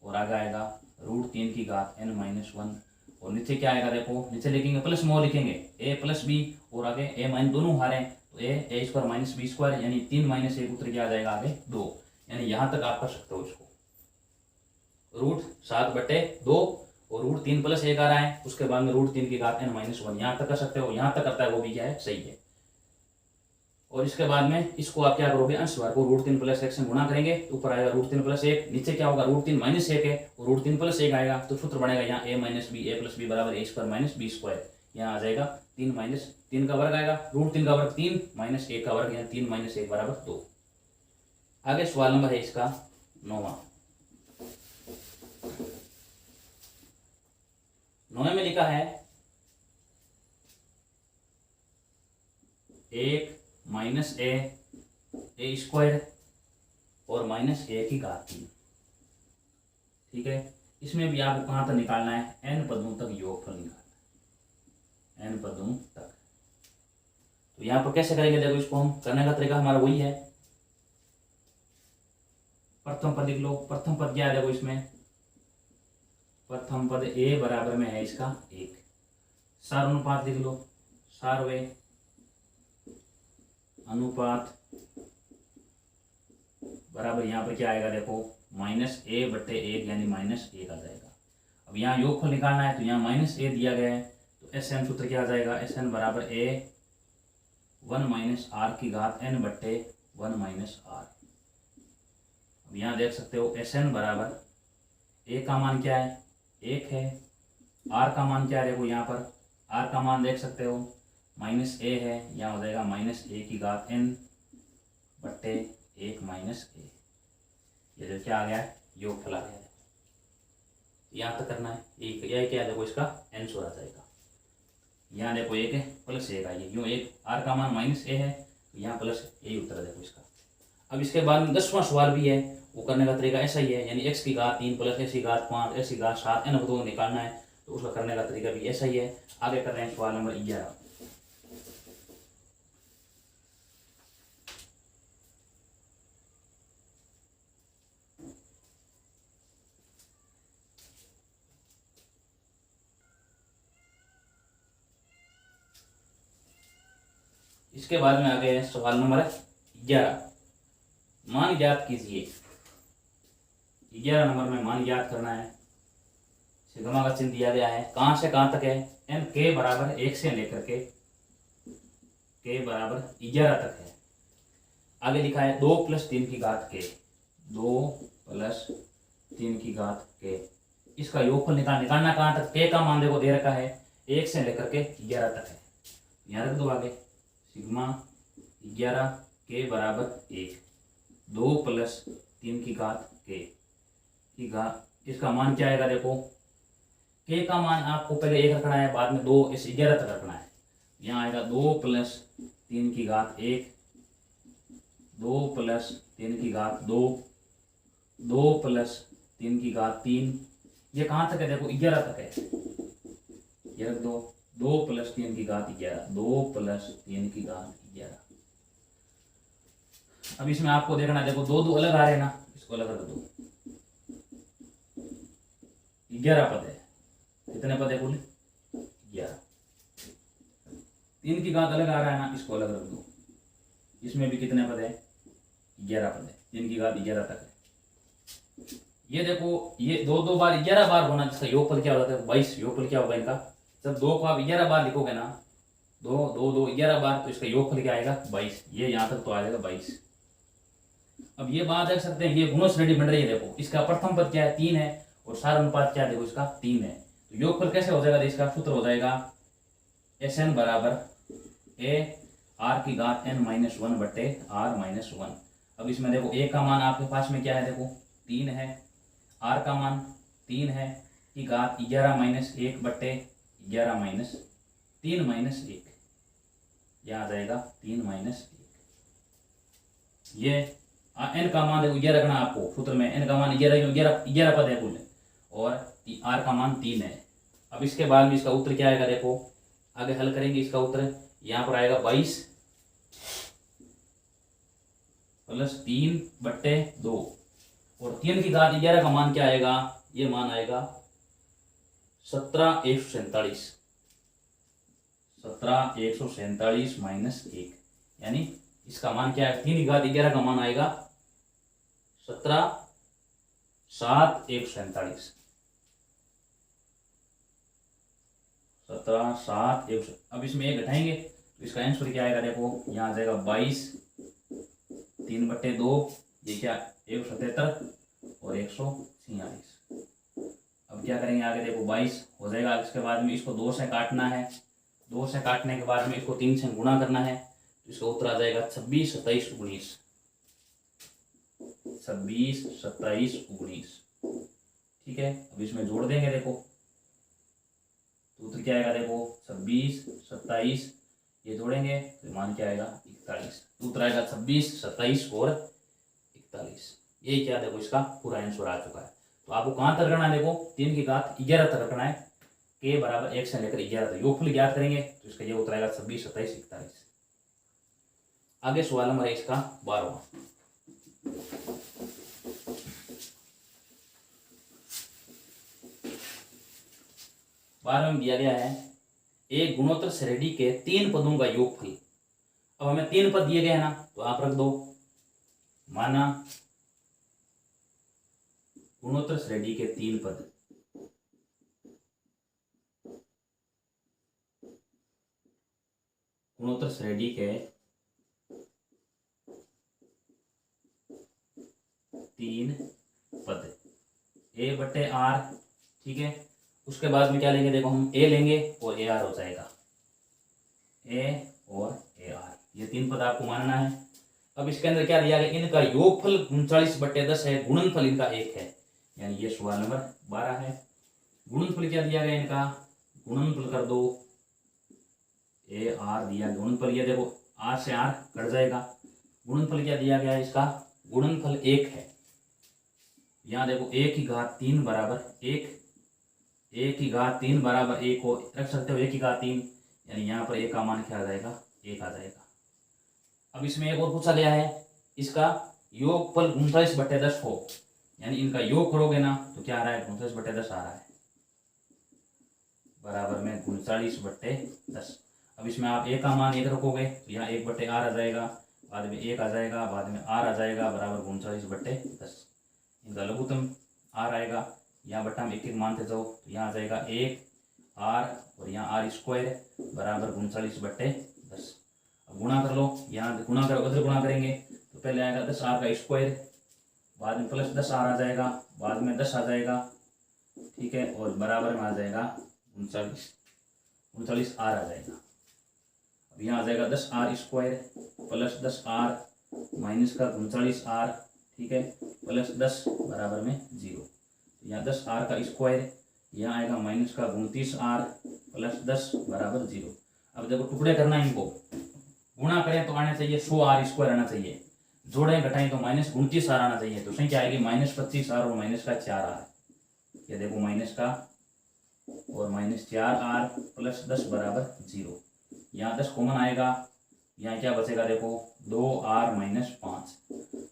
और आगे आएगा √3 की घात n-1, और नीचे क्या आएगा, देखो नीचे लिखेंगे प्लस में लिखेंगे a + b, और आगे a- दोनों हारे, तो a² - b², यानी 3 - 1 उत्तर क्या आ जाएगा, आगे 2। यानी यहाँ तक आप कर सकते हो इसको, √7/2 और √3 + 1 आ रहा है, उसके बाद में √3 की घात n-1, यहाँ तक कर सकते हो। यहाँ तक करता है वो भी क्या है, सही है। और इसके बाद में इसको आप क्या करोगे, अंश भाग को √3 + 1 से गुणा करेंगे, तो ऊपर आएगा √3 + 1, नीचे क्या होगा, √3 - 1 है, और √3 + 1 आएगा, तो सूत्र बनेगा यहाँ a - b, a + b बराबर a² - b²। यहाँ आ जाएगा 3 का वर्ग आएगा, √3 का वर्ग 3 - 1 का वर्ग, यहाँ 3 - 1 बराबर 2। आगे सवाल नंबर है इसका 9वां। 9वें में लिखा है 1 - a² और -a की घात 3। ठीक है, इसमें भी आपको कहाँ तक निकालना है, n पदों तक योगफल निकालना है, n पदों तक। तो यहाँ पर कैसे करेंगे, देखो इसको हम करने का तरीका हमारा वही है। प्रथम पद लिख लो, प्रथम पद क्या है, देखो इसमें प्रथम पद a बराबर में है इसका 1। सारानुपात लिख लो, सार्वे अनुपात बराबर यहाँ पर क्या आएगा, देखो -a/1, यानी -1 आ जाएगा। अब यहाँ योगफल निकालना है, तो यहाँ -a दिया गया है, तो SN सूत्र क्या आ जाएगा, SN बराबर a1 - r की घात n/1 - r। अब यहाँ देख सकते हो SN बराबर a का मान क्या है, 1 है, r का मान क्या है, देखो यहाँ पर r का मान देख सकते हो -a है, यहाँ हो जाएगा -a की घात n/1 - a। ये जो क्या आ गया योगफल आ गया। यहाँ तक करना है। यह क्या देखो इसका आंसर आ जाएगा। यहाँ देखो एक है प्लस एक आई है, यूँ एक आर का मान माइनस ए है, तो यहाँ प्लस, यही उत्तर है देखो इसका। अब इसके बाद में 10वां सवाल भी है, वो करने का तरीका ऐसा ही है, यानी x की घात 3 प्लस x की घात 5 x की घात 7 n को निकालना है, तो उसका करने का तरीका भी ऐसा ही है। आगे कर रहे हैं सवाल नंबर 11। इसके बाद में आ गए सवाल नंबर 11। मान ज्ञात कीजिए। 11 नंबर में मान ज्ञात करना है। सिग्मा का चिन्ह दिया गया है, कहां से कहां तक है, एन के बराबर 1 से लेकर के बराबर 11 तक है। आगे लिखा है 2 + 3 की घात के, 2 + 3 की घात के। इसका योगफल निकालना कहां तक, के का मान देखो दे रखा है 1 से लेकर के 11 तक है। यहाँ रख दो आगे सिग्मा 11 के बराबर 1, 2 + 3 की घात के की घात। इसका मान क्या आएगा देखो, के का मान आपको पहले 1 रखना है, बाद में 2 इस 11 तक रखना है। यहाँ आएगा 2 + 3 की घात 1, 2 + 3 की घात 2, 2 + 3 की घात 3। ये कहाँ तक है देखो 11 तक है। ये रख दो 2 + 3 की घात 11, 2 + 3 की घात 11। अब इसमें आपको देखना देखो 2 2 अलग आ रहे हैं ना, इसको अलग रख दो। 11 पद है, कितने पद है कुल 11। 3 की घात अलग आ रहा है ना, इसको अलग रख दो। इसमें भी कितने पद है 11 पद है, 3 की घात 11 तक है। ये देखो ये 2 2 बार 11 बार होना, जिसका योगफल क्या होता है 22। योगफल क्या होगा इनका, जब 2 को आप 11 बार लिखोगे ना, 2 2 2 11 बार, तो इसका योगफल क्या आएगा 22। ये यहाँ तक तो आ जाएगा 22। अब ये बात देख सकते हैं, ये गुणन श्रेणी बन रही है। देखो इसका प्रथम पद क्या है 3 है, और सार अनुपात क्या देखो इसका 3 है। तो योगफल कैसे हो जाएगा, इसका सूत्र हो जाएगा Sn बराबर a r की घात n - 1 बट्टे r - 1। अब इसमें देखो a का मान आपके पास में क्या है देखो 3 है, r का मान 3 है, की घात 11 - 1 बट्टे 11 - 3 - 1। यह आ जाएगा 3 - 1। ये n का मान देखो 11 रखना आपको सूत्र में, n का मान 11 पद है कुल, और r का मान 3 है। अब इसके बाद में इसका उत्तर क्या आएगा देखो, आगे हल करेंगे। इसका उत्तर यहाँ पर आएगा 22 + 3 बट्टे 2, और 3 की घात 11 का मान क्या आएगा, ये मान आएगा 17,147। 17,147 - 1, यानी इसका मान क्या है, 3 की घात 11 का मान आएगा 17,7,147। 17,7,147। अब इसमें एक घटाएंगे तो इसका आंसर क्या आएगा देखो, यहाँ आ जाएगा 22 3 बट्टे 2, ये क्या 177 और 146। अब क्या करेंगे आगे देखो 22 हो जाएगा। इसके बाद में इसको 2 से काटना है, 2 से काटने के बाद में इसको 3 से गुणा करना है, तो इसका उत्तर आ जाएगा 26 27 19। 26 27 19, ठीक है। अब इसमें जोड़ देंगे देखो, तो उत्तर क्या आएगा देखो 26 27, ये जोड़ेंगे तो मान क्या आएगा 41। उत्तर आएगा 26 27 और 41। ये क्या देखो इसका पूरा आंसर आ चुका है। तो आपको कहाँ तक रखना है देखो, 3 की घात 11 तक रखना है, के बराबर 1 से लेकर 11 तक। योगफल ज्ञात करेंगे तो इसका ये उत्तर आएगा 26 27 41। आगे सवाल नंबर है इसका 12वां। में दिया गया है एक गुणोत्तर श्रेणी के 3 पदों का योगफल। अब हमें 3 पद दिए गए हैं ना, तो आप रख दो, माना गुणोत्तर श्रेणी के 3 पद, गुणोत्तर श्रेणी के 3 पद a बट्टे r, ठीक है। उसके बाद में क्या लेंगे देखो, हम a लेंगे और ar हो जाएगा, a और ar, ये 3 पद आपको मानना है। अब इसके अंदर क्या दिया गया, इनका योगफल 39/10 है, गुणनफल इनका 1 है, यानी ये सवाल नंबर 12 है। गुणनफल क्या दिया गया इनका, गुणनफल कर दो, ए आर दिया गुणनफल, ये देखो आर से आर कट जाएगा। गुणनफल क्या दिया गया है इसका, गुणनफल 1 है। यहाँ देखो 1 की घात 3 बराबर 1, 1 की घात 3 बराबर 1 को रख सकते हो 1 की घात 3, यानी यहाँ पर 1 का मान क्या आ जाएगा, 1 आ जाएगा। अब इसमें एक और पूछा गया है, इसका योगफल 39/10 हो, यानी इनका योग करोगे ना तो क्या आ रहा है, 39/10 आ रहा है, बराबर में 39/10। अब इसमें आप 1 का मान 1 रखोगे तो यहाँ 1/r आ जाएगा, बाद में 1 आ जाएगा, बाद में r आ जाएगा, बराबर 39/10। इनका लघुत्तम r आएगा, यहाँ बट्टा में 1 मानते जाओ तो यहाँ आ जाएगा 1 r और यहाँ r² बराबर 39/10। अब गुणा कर लो, यहाँ गुणा करो, अगर गुणा करेंगे तो पहले आएगा 10r का स्क्वायर, बाद में प्लस 10r आ जाएगा, बाद में 10 आ जाएगा, ठीक है, और बराबर में आ जाएगा 39r आ जाएगा। अब यहाँ आ जाएगा 10r² प्लस 10r माइनस का 39r, ठीक है, प्लस 10 बराबर में 0। यहाँ 10r का स्क्वायर, यहाँ आएगा माइनस का 29r प्लस 10 बराबर 0। अब देखो टुकड़े करना है इनको, गुणा करें तो आना चाहिए 100r² आना चाहिए, जोड़ें घटाएं तो माइनस 29r आना चाहिए, तो संख्या आएगी -25r और माइनस का 4r। ये देखो माइनस का और माइनस 4r प्लस 10 बराबर 0। यहाँ 10 कॉमन आएगा, यहाँ क्या बचेगा देखो 2r माइनस 5,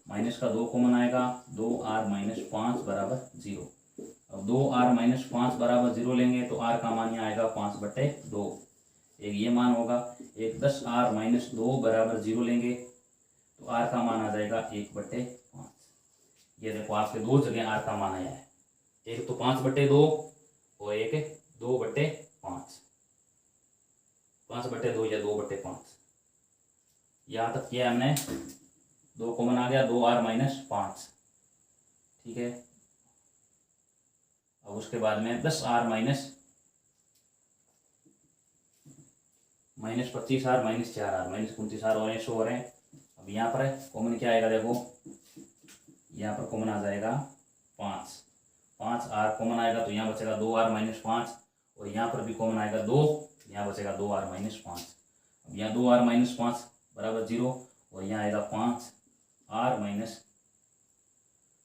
माइनस का 2 कॉमन आएगा, 2r माइनस 5 बराबर 0। अब 2r माइनस 5 बराबर 0 लेंगे तो r का मान यहाँ आएगा 5/2, एक ये मान होगा। एक 10r माइनस 2 बराबर 0 लेंगे तो r का मान आ जाएगा 1/5। ये देखो आपके दो जगह r का मान आया है, एक तो 5/2 और एक 2/5, 5/2 या 2/5। यहाँ तक किया हमने, 2 कॉमन आ गया, 2r माइनस 5, ठीक है। अब उसके बाद में 10r minus 25r minus 4r minus 29r और 100 हो रहे हैं। अब यहाँ पर कॉमन क्या आएगा देखो, यहाँ पर कॉमन आ जाएगा 5r कॉमन आएगा तो यहाँ बचेगा 2r माइनस 5, और यहाँ पर भी कॉमन आएगा 2, यहाँ बचेगा 2r माइनस 5। अब यहाँ 2r माइनस 5 बराबर 0 और यहाँ आएगा 5r माइनस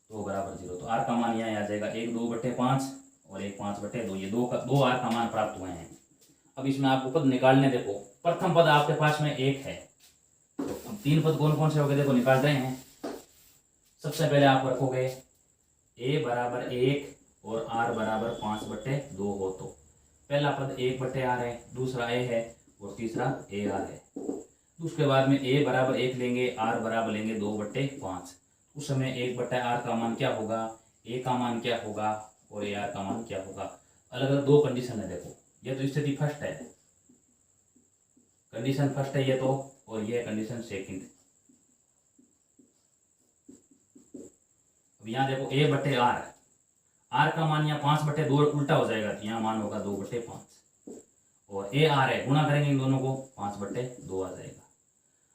2 बराबर 0, तो r का मान यहाँ आ जाएगा 1 2/5 और 1 5/2। ये 2r का मान प्राप्त हुए हैं। अब इसमें आपको पद निकालने, देखो प्रथम पद आपके पास में 1 है, तो अब 3 पद कौन कौन से हो गए देखो निकाल रहे हैं। सबसे पहले आप रखोगे a बराबर 1 और r बराबर 5/2 हो तो पहला पद 1/r है, दूसरा a है और तीसरा ar है। उसके बाद में a बराबर 1 लेंगे, r बराबर लेंगे 2/5। उस समय 1/r का मान क्या होगा, a का मान क्या होगा और ar का मान क्या होगा। अलग अलग दो कंडीशन है, देखो ये तो स्थिति फर्स्ट है, कंडीशन फर्स्ट है ये तो, और ये कंडीशन सेकंड। अब यहाँ देखो a/r, r का मान यहाँ 5/2 उल्टा हो जाएगा तो यहाँ मान होगा 2/5, और ar है, गुणा करेंगे इन दोनों को 5/2 आ जाएगा।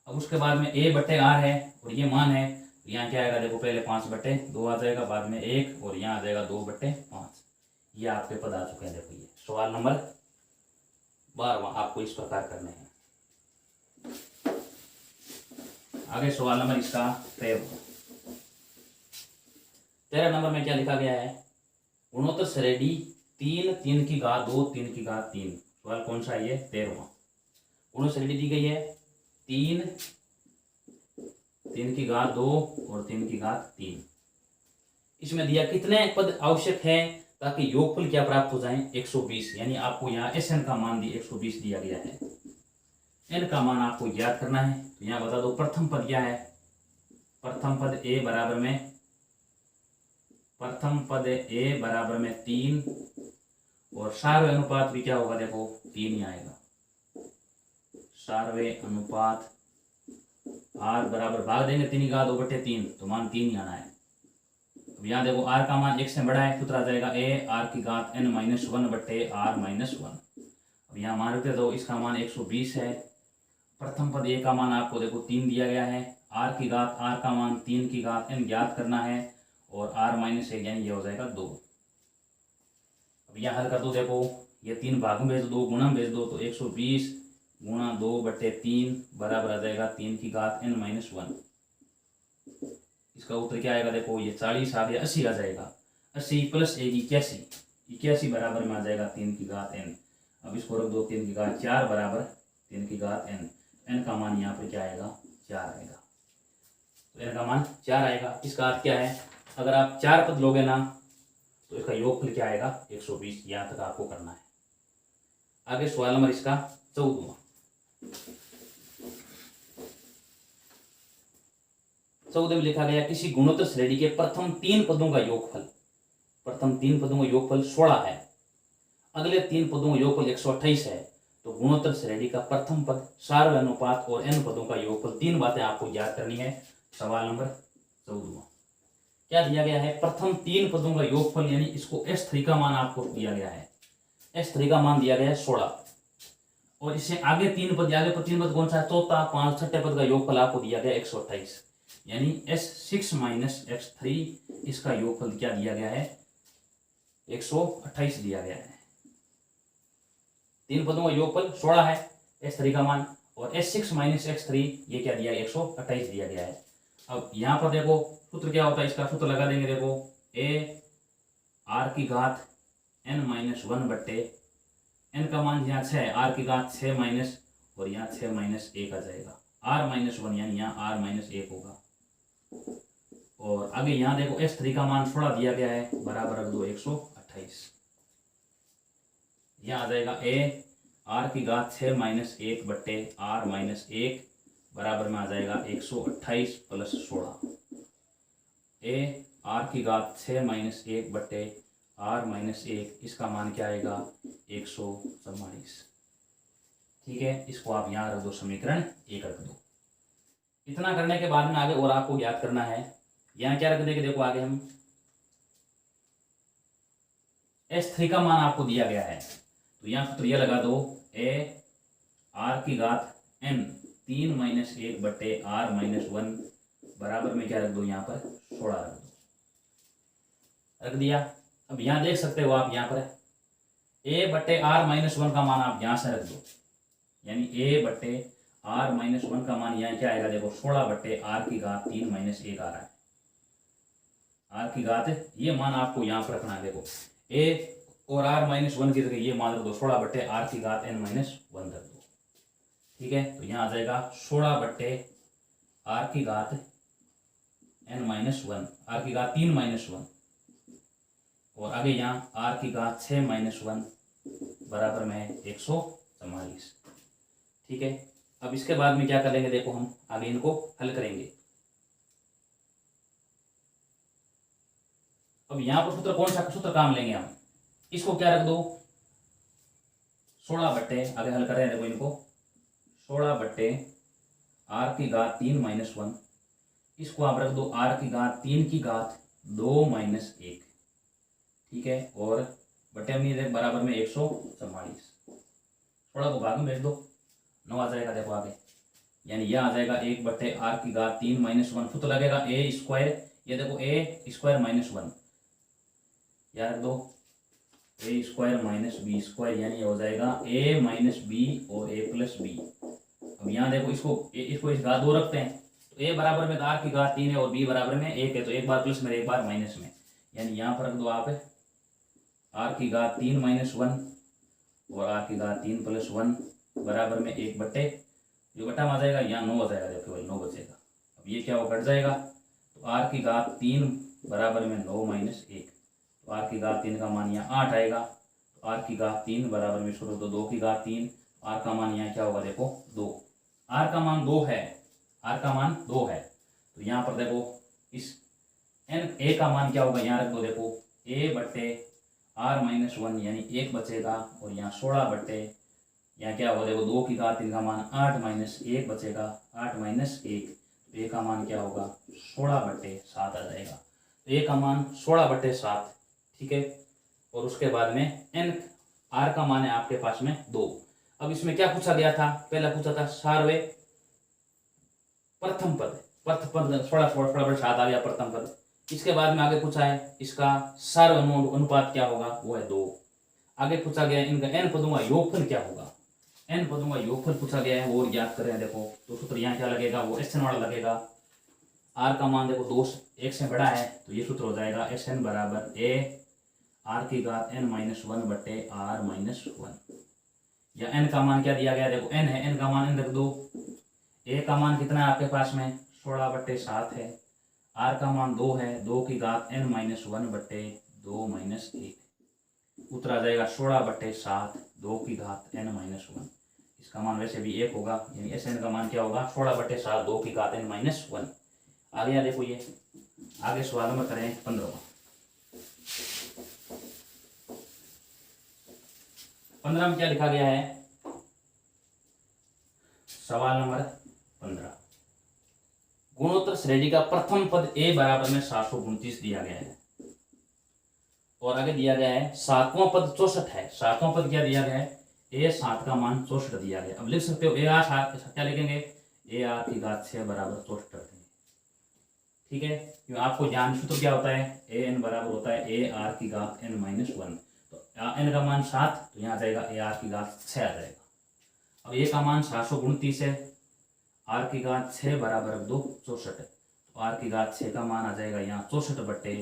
अब उसके बाद में a/r है और ये मान है, तो यहाँ क्या आएगा देखो, पहले 5/2 आ जाएगा, बाद में 1 और यहाँ आ जाएगा 2/5। ये आपके पद आ चुके हैं। देखो ये सवाल नंबर 12 आपको इस प्रकार करने हैं। आगे सवाल नंबर इसका 13 नंबर में क्या लिखा गया है, गुणोत्तर श्रेणी 3 3 की घात 2 3 की घात 3। सवाल कौन सा है ये, 13वां। गुणोत्तर श्रेणी दी गई है 3 3 की घात 2 और 3 की घात 3। इसमें दिया कितने पद आवश्यक है ताकि योगफल क्या प्राप्त हो जाए, 120। यानी आपको यहाँ SN का मान 120 दिया गया है, n का मान आपको याद करना है। तो यहाँ बता दो प्रथम पद क्या है, प्रथम पद a बराबर में, प्रथम पद a बराबर में 3 और सार्वय अनुपात भी क्या होगा देखो 3 ही आएगा। सार्वय अनुपात r बराबर भाग देंगे 3 की घात 2/3 तो मान 3 ही आना है। अब यहाँ देखो r का मान 1 से बड़ा है, सूत्र आ जाएगा a r की घात n -1/r -1। अब यहाँ मान रखते तो इसका मान 120 है, प्रथम पद ए का मान आपको देखो 3 दिया गया है, आर की घात आर का मान 3 की घात n ज्ञात करना है और r माइनस 1 यानी ये हो जाएगा 2। अब यहाँ हल कर दो, देखो ये 3 भाग में भेज दो, गुणा में भेज दो, तो 120 गुणा 2/3 बराबर आ जाएगा 3 की घात n माइनस 1। इसका उत्तर क्या आएगा, देखो ये 40 आ गया, 80 आ जाएगा, 80 प्लस 1 81, 81 बराबर में आ जाएगा 3 की घात n। अब इसको रख दो 3 की घात 4 बराबर 3 की घात n, n का मान यहाँ पर क्या आएगा 4 आएगा, तो n का मान 4 आएगा। इसका अर्थ क्या है, अगर आप 4 पद लोगे ना तो इसका योगफल क्या आएगा 120, यहाँ तक आपको करना है। आगे सवाल नंबर इसका 14वां। 14 में लिखा गया किसी गुणोत्तर श्रेणी के प्रथम 3 पदों का योगफल, प्रथम 3 पदों का योगफल 16 है, अगले 3 पदों का योगफल 128 है, तो गुणोत्तर श्रेणी का प्रथम पद, सार्वय अनुपात और n पदों का योगफल। 3 बातें आपको याद करनी है। सवाल नंबर 14 क्या दिया गया है, प्रथम 3 पदों का योगफल, यानी इसको S3 का मान आपको दिया गया है, S3 का मान दिया गया है 16, और इससे आगे 3 पद, आगे 3 पद कौन सा है, चौथा 5 छठे पद का योगफल आपको दिया गया 128, यानी S6 माइनस X3 इसका योगफल क्या दिया गया है 128 दिया गया है। 3 पदों का योगफल 16 है, S3 का मान, और S6 माइनस X3 ये क्या दिया है 128 दिया गया है। अब यहाँ पर देखो सूत्र क्या होता है, इसका सूत्र लगा देंगे, देखो a r की घात n माइनस 1/n का मान यहाँ 6, r की घात 6 माइनस, और यहाँ 6 माइनस 1 आ जाएगा, r माइनस 1 यानी यहाँ r माइनस 1 होगा। और आगे यहाँ देखो S3 का मान 16 दिया गया है, बराबर रख दो 128, यहाँ आ जाएगा a r की घात 6 माइनस 1/r माइनस 1 बराबर में आ जाएगा 128 प्लस 16, a r की घात 6 माइनस 1/r माइनस 1, इसका मान क्या आएगा 144। ठीक है, इसको आप यहाँ रख दो, समीकरण 1 रख दो। इतना करने के बाद में आगे और आपको याद करना है, यहाँ क्या रख देंगे, देखो आगे हम S3 का मान आपको दिया गया है, तो यहाँ सूत्र यह लगा दो, a r की घात n 3 माइनस 1/r माइनस 1 बराबर में क्या रख दो, यहाँ पर 16 रख दिया। अब यहाँ देख सकते हो आप, यहाँ पर a/r माइनस 1 का मान आप यहाँ से रख दो, यानी a/r माइनस 1 का मान यहाँ क्या आएगा, देखो 16/r की घात 3 माइनस 1 आ रहा है, r की घात ये मान आपको यहाँ पर रखना है। देखो a और r माइनस 1 की जगह ये मान रख दो 16/r की घात n माइनस 1 रख दो। ठीक है, तो यहाँ आ जाएगा 16/r की घात n माइनस 1, r की घात 3 माइनस 1, और आगे यहाँ r की घात 6 माइनस 1 बराबर में है 144। ठीक है, अब इसके बाद में क्या करेंगे, देखो हम आगे इनको हल करेंगे। अब यहाँ पर सूत्र कौन सा सूत्र काम लेंगे हम, इसको क्या रख दो 16 आगे हल कर रहे हैं, देखो इनको 16/r की घात 3 माइनस 1, इसको आप रख दो r की घात 3 की घात 2 माइनस 1। ठीक है, और बटे में बराबर में 144, 16 को भाग में भेज दो, 9 आ जाएगा। देखो आगे, यानी यह आ जाएगा 1/r की घात 3 माइनस 1, सूत्र लगेगा a स्क्वायर, ये देखो a स्क्वायर माइनस 1, याद रख दो a square minus B square, यानी हो जाएगा a माइनस बी और a प्लस बी। अब यहाँ देखो इसको इस घात 2 रखते हैं, तो a बराबर में r की घात 3 है और b बराबर में 1 है, तो एक बार प्लस में एक बार माइनस में, यानी यहाँ पर रख दो आप r की घात 3 माइनस 1 और r की घात 3 प्लस 1 बराबर में 1 जो बटा में आ जाएगा, यहाँ 9 आ जाएगा, देखो 9 बचेगा। अब ये क्या हो, घट जाएगा, तो r की घात 3 बराबर में 9 माइनस 1, तो r की घात 3 का मान यहाँ 8 आएगा, तो r की घात 3 बराबर में इसको तो 2 की घात 3, r का मान यहाँ क्या होगा, देखो 2, r का मान 2 है, r का मान 2 है, तो यहाँ पर देखो इस n a का मान क्या होगा, यहाँ रख दो, देखो a/r माइनस 1 यानी 1 बचेगा, और यहाँ 16 यहाँ क्या होगा, देखो 2 की घात 3 का मान 8 माइनस 1 बचेगा, 8 माइनस 1, तो a का मान क्या होगा 16/7 आ जाएगा, तो a का मान 16/7। ठीक है, और उसके बाद में n r का मान है आपके पास में 2, अब इसमें क्या पूछा गया था, पहला पूछा था सार्वे प्रथम पद, प्रथम पद थोड़ा थोड़ा 7 आ गया प्रथम पद। इसके बाद में आगे पूछा है इसका सार्व अनुपात क्या होगा, वो है 2। आगे पूछा गया इनका n पदों का योगफल क्या होगा, n पदों का योगफल पूछा गया है, वो ज्ञात करें। देखो तो सूत्र यहाँ क्या लगेगा, वो Sn वाला लगेगा। r का मान देखो 2 1 से बड़ा है, तो ये सूत्र हो जाएगा Sn बराबर a r की घात n माइनस 1 बटे r माइनस 1। या n का मान क्या दिया गया, देखो n है, n का मान n रख दो। a का मान कितना है आपके पास में 16 बटे 7 है। r का मान 2 है, 2 की घात n माइनस 1 बटे 2 माइनस 1। उत्तर आ जाएगा 16 बटे 7 2 की घात n माइनस 1। इसका मान वैसे भी 1 होगा, यानी Sn का मान क्या होगा 16 बटे 7 2 की घात n माइनस 1। आ गया। देखो ये आगे सवाल नंबर करें 15 में क्या लिखा गया है, सवाल नंबर 15 गुणोत्तर श्रेणी का प्रथम पद a बराबर में 729 दिया गया है, और आगे दिया गया है सातवां पद 64 है। सातवां पद क्या दिया गया है, a 7 का मान 64 दिया गया। अब लिख सकते हो a r 7 क्या लिखेंगे, a r की घात 6 बराबर 64 रखेंगे। ठीक है, क्योंकि आपको ज्ञान सूत्र क्या होता है, a n बराबर होता है a r की घात n माइनस 1। तो n का मान 7, तो यहाँ आ जाएगा a r की घात 6 आ जाएगा। अब a का मान 729 है, r की घात 6 बराबर रख दो 64 है, तो r की घात 6 का मान आ जाएगा यहाँ 64 बटे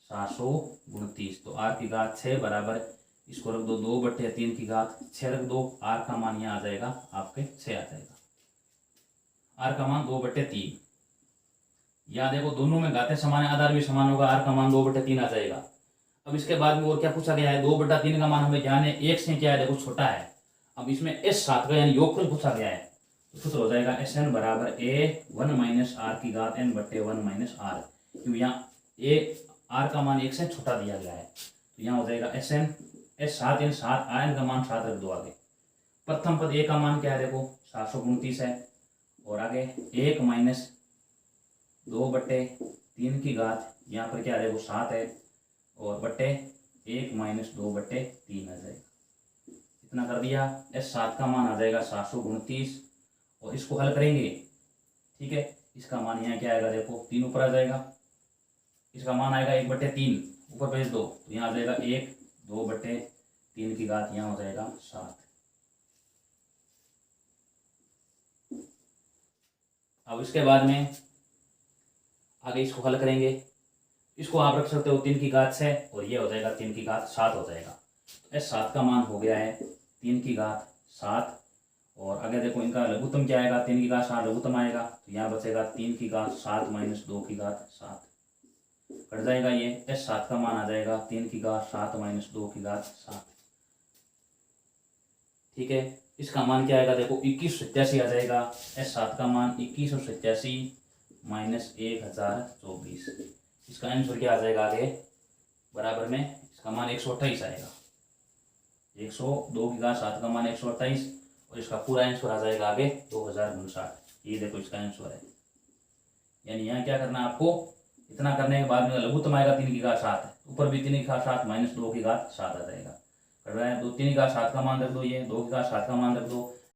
729। तो r की घात 6 बराबर, इसको रख दो 2 बटे 3 की घात 6 रख दो, r का मान यहाँ आ जाएगा आपके 6 आ जाएगा, r का मान 2 बटे 3। यहाँ देखो दोनों में घातें समान है, आधार भी समान होगा, r का मान 2 बटे 3 आ जाएगा। अब इसके बाद में और क्या पूछा गया है, 2 बटा 3 का मान हमें ज्ञान है, 1 से क्या है देखो छोटा है। अब इसमें S7 का यानी योगफल पूछा गया है, तो सूत्र हो जाएगा Sn बराबर a 1 माइनस r की घात n बटे 1 माइनस r। क्योंकि यहाँ a r का मान 1 से छोटा दिया गया है, तो यहाँ हो जाएगा Sn S7 यानी 7 n का मान 7 रख दो आगे। प्रथम पद a का मान क्या है देखो 729 है, और आगे 1 माइनस 2 बटे 3 की घात यहाँ पर क्या है देखो 7 है, और बटे 1 माइनस 2 बटे 3 आ जाएगा। इतना कर दिया, S7 का मान आ जाएगा 729, और इसको हल करेंगे। ठीक है, इसका मान यहाँ क्या आएगा देखो 3 ऊपर आ जाएगा, इसका मान आएगा 1 बटे 3 ऊपर भेज दो, तो यहाँ आ जाएगा 1 2 बटे 3 की घात यहाँ हो जाएगा 7। अब इसके बाद में आगे इसको हल करेंगे, इसको आप रख सकते हो 3 की घात 6, और ये हो जाएगा 3 की घात 7 हो जाएगा। तो S7 का मान हो गया है 3 की घात 7, और आगे देखो इनका लघुत्तम क्या आएगा, 3 की घात 7 लघुत्तम आएगा, तो यहाँ बचेगा 3 की घात 7 माइनस 2 की घात 7 कट जाएगा। ये S7 का मान आ जाएगा 3 की घात 7 माइनस 2 की घात 7। ठीक है, इसका मान क्या आएगा देखो 2187 आ जाएगा। S7 का मान 2187 माइनस 1024। इसका आंसर क्या आ जाएगा आगे बराबर में, इसका मान 128 आएगा। 102 की घात 7 का मान 128, और इसका पूरा आंसर आ जाएगा आगे 2059। ये देखो इसका आंसर है। यानी यहाँ क्या करना है आपको, इतना करने के बाद में लघुत्तम आएगा 3 की घात 7, ऊपर भी 3 की घात 7 माइनस 2 की घात 7 आ जाएगा। कर रहा है, 3 की घात 7 का मान रख दो, ये 2 की घात 7 का मान रख दो,